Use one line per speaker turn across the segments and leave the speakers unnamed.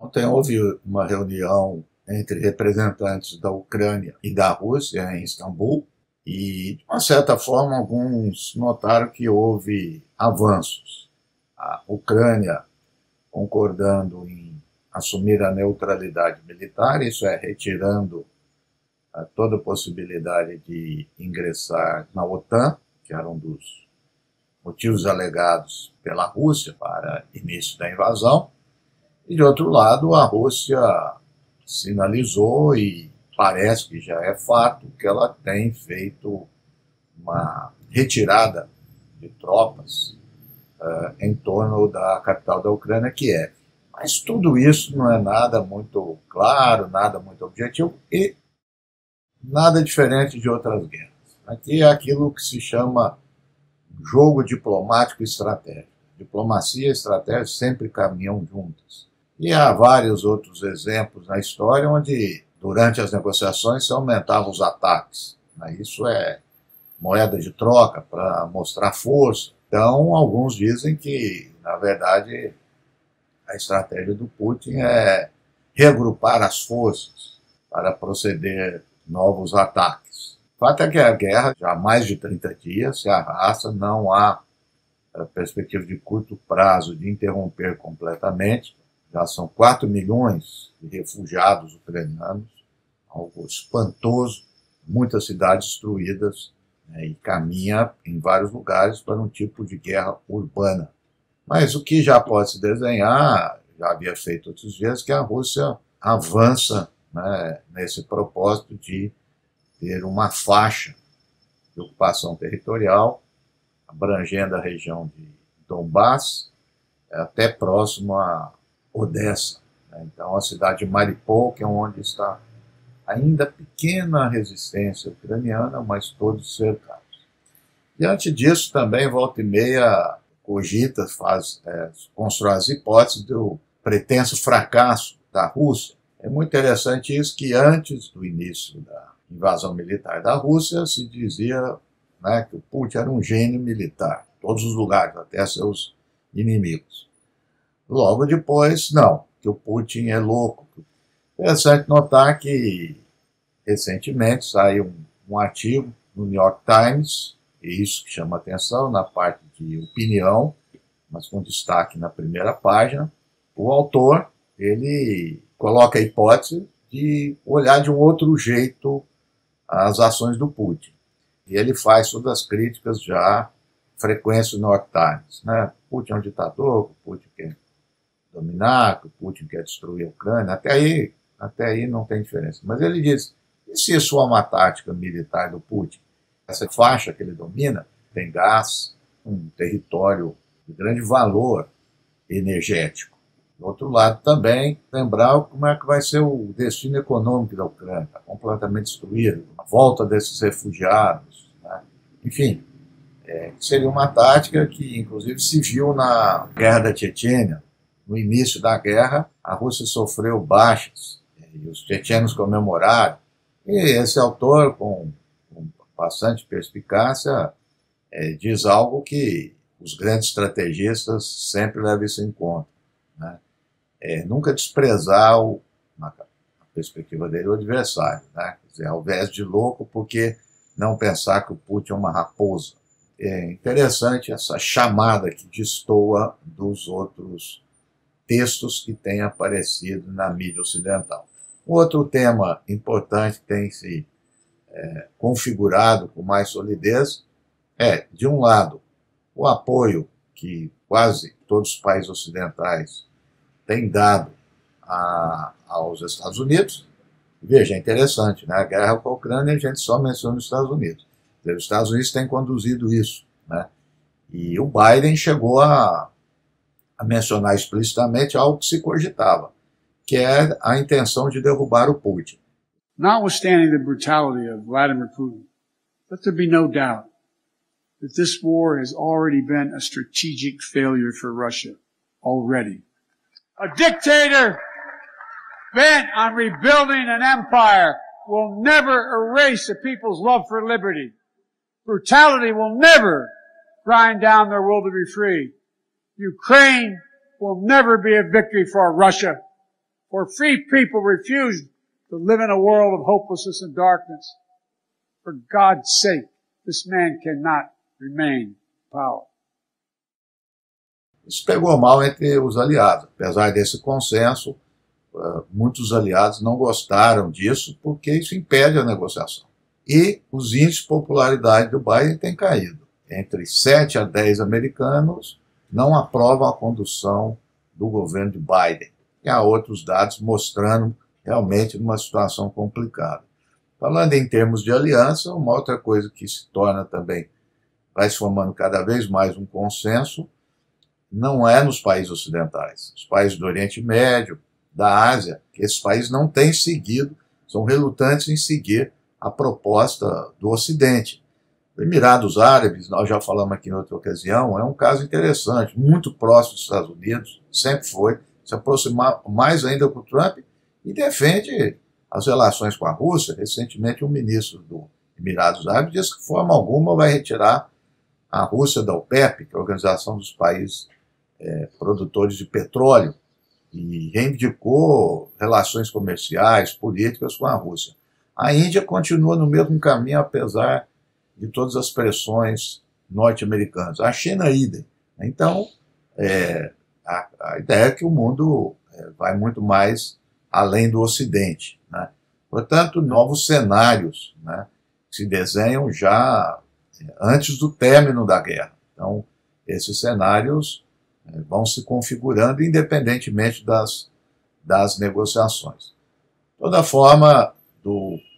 Ontem houve uma reunião entre representantes da Ucrânia e da Rússia em Istambul e, de uma certa forma, alguns notaram que houve avanços. A Ucrânia concordando em assumir a neutralidade militar, isso é, retirando toda possibilidade de ingressar na OTAN, que era um dos motivos alegados pela Rússia para início da invasão. E, de outro lado, a Rússia sinalizou, e parece que já é fato, que ela tem feito uma retirada de tropas em torno da capital da Ucrânia, Kiev. Mas tudo isso não é nada muito claro, nada muito objetivo e nada diferente de outras guerras. Aqui é aquilo que se chama jogo diplomático estratégico. Diplomacia e estratégia sempre caminham juntas. E há vários outros exemplos na história onde, durante as negociações, se aumentavam os ataques. Isso é moeda de troca para mostrar força. Então, alguns dizem que, na verdade, a estratégia do Putin é reagrupar as forças para proceder novos ataques. O fato é que a guerra, já há mais de 30 dias, se arrasta, não há perspectiva de curto prazo de interromper completamente. Já são 4 milhões de refugiados ucranianos, algo espantoso, muitas cidades destruídas, e caminha em vários lugares para um tipo de guerra urbana. Mas o que já pode se desenhar, já havia feito outros dias, que a Rússia avança, nesse propósito de ter uma faixa de ocupação territorial abrangendo a região de Donbass até próximo a Odessa. Então, a cidade de Mariupol, que é onde está ainda pequena resistência ucraniana, mas todos cercados. Diante disso, também, volta e meia, cogita, constrói as hipóteses do pretenso fracasso da Rússia. É muito interessante isso, que antes do início da invasão militar da Rússia, se dizia que o Putin era um gênio militar, em todos os lugares, até seus inimigos. Logo depois, não, que o Putin é louco. Interessante notar que, recentemente, saiu um artigo no New York Times, e isso que chama atenção, na parte de opinião, mas com destaque na primeira página. O autor, ele coloca a hipótese de olhar de um outro jeito as ações do Putin. E ele faz todas as críticas já frequentes do New York Times. Putin é um ditador, o Putin quer dominar, que o Putin quer destruir a Ucrânia. Até aí não tem diferença. Mas ele diz, e se isso é uma tática militar do Putin? Essa faixa que ele domina tem gás, um território de grande valor energético. Do outro lado também, lembrar como é que vai ser o destino econômico da Ucrânia, está completamente destruído, a volta desses refugiados. Enfim, seria uma tática que, inclusive, se viu na guerra da Chechênia. No início da guerra, a Rússia sofreu baixas, e os chechenos comemoraram. E esse autor, com bastante perspicácia, diz algo que os grandes estrategistas sempre levam isso em conta. Nunca desprezar, na perspectiva dele, o adversário. Quer dizer, ao invés de louco, porque não pensar que o Putin é uma raposa. É interessante essa chamada que destoa dos outros textos que têm aparecido na mídia ocidental. Outro tema importante que tem se configurado com mais solidez é, de um lado, o apoio que quase todos os países ocidentais têm dado aos Estados Unidos. Veja, é interessante, a guerra com a Ucrânia a gente só menciona os Estados Unidos. Os Estados Unidos têm conduzido isso. E o Biden chegou a mencionar explicitamente algo que se cogitava, que é a intenção de derrubar o Putin.
Notwithstanding the brutality of Vladimir Putin, let there be no doubt that this war has already been a strategic failure for Russia. Already. A dictator bent on rebuilding an empire will never erase a people's love for liberty. Brutality will never grind down their will to be free. Ukraine will never be a victory for Russia. For free people refuse to live in a world of hopelessness and darkness. For God's sake, this man cannot remain in power.
Isso pegou mal entre os aliados. Apesar desse consenso, muitos aliados não gostaram disso porque isso impede a negociação. E os índices de popularidade do Biden têm caído. Entre 7 a 10 americanos não aprovam a condução do governo de Biden. E há outros dados mostrando realmente uma situação complicada. Falando em termos de aliança, uma outra coisa que se torna também, vai se formando cada vez mais um consenso, não é nos países ocidentais. Os países do Oriente Médio, da Ásia, esses países não têm seguido, são relutantes em seguir a proposta do Ocidente. Os Emirados Árabes, nós já falamos aqui em outra ocasião, é um caso interessante, muito próximo dos Estados Unidos, sempre foi, se aproximar mais ainda com o Trump e defende as relações com a Rússia. Recentemente, um ministro dos Emirados Árabes disse que de forma alguma vai retirar a Rússia da OPEP, que é a Organização dos Países Produtores de Petróleo, e reivindicou relações comerciais, políticas com a Rússia. A Índia continua no mesmo caminho, apesar de todas as pressões norte-americanas. A China, idem. Então, a ideia é que o mundo vai muito mais além do Ocidente, né? Portanto, novos cenários, né, se desenham já antes do término da guerra. Então, esses cenários vão se configurando independentemente das negociações. De toda forma,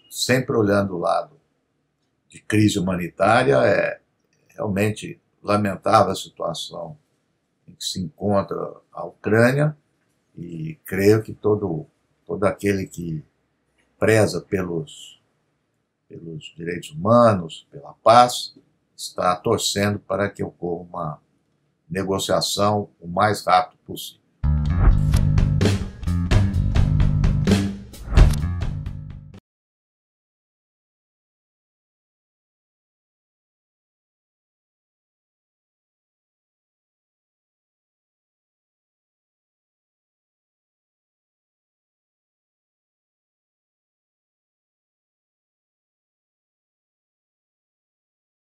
sempre olhando o lado de crise humanitária, é realmente lamentável a situação em que se encontra a Ucrânia, e creio que todo aquele que preza pelos direitos humanos, pela paz, está torcendo para que ocorra uma negociação o mais rápido possível.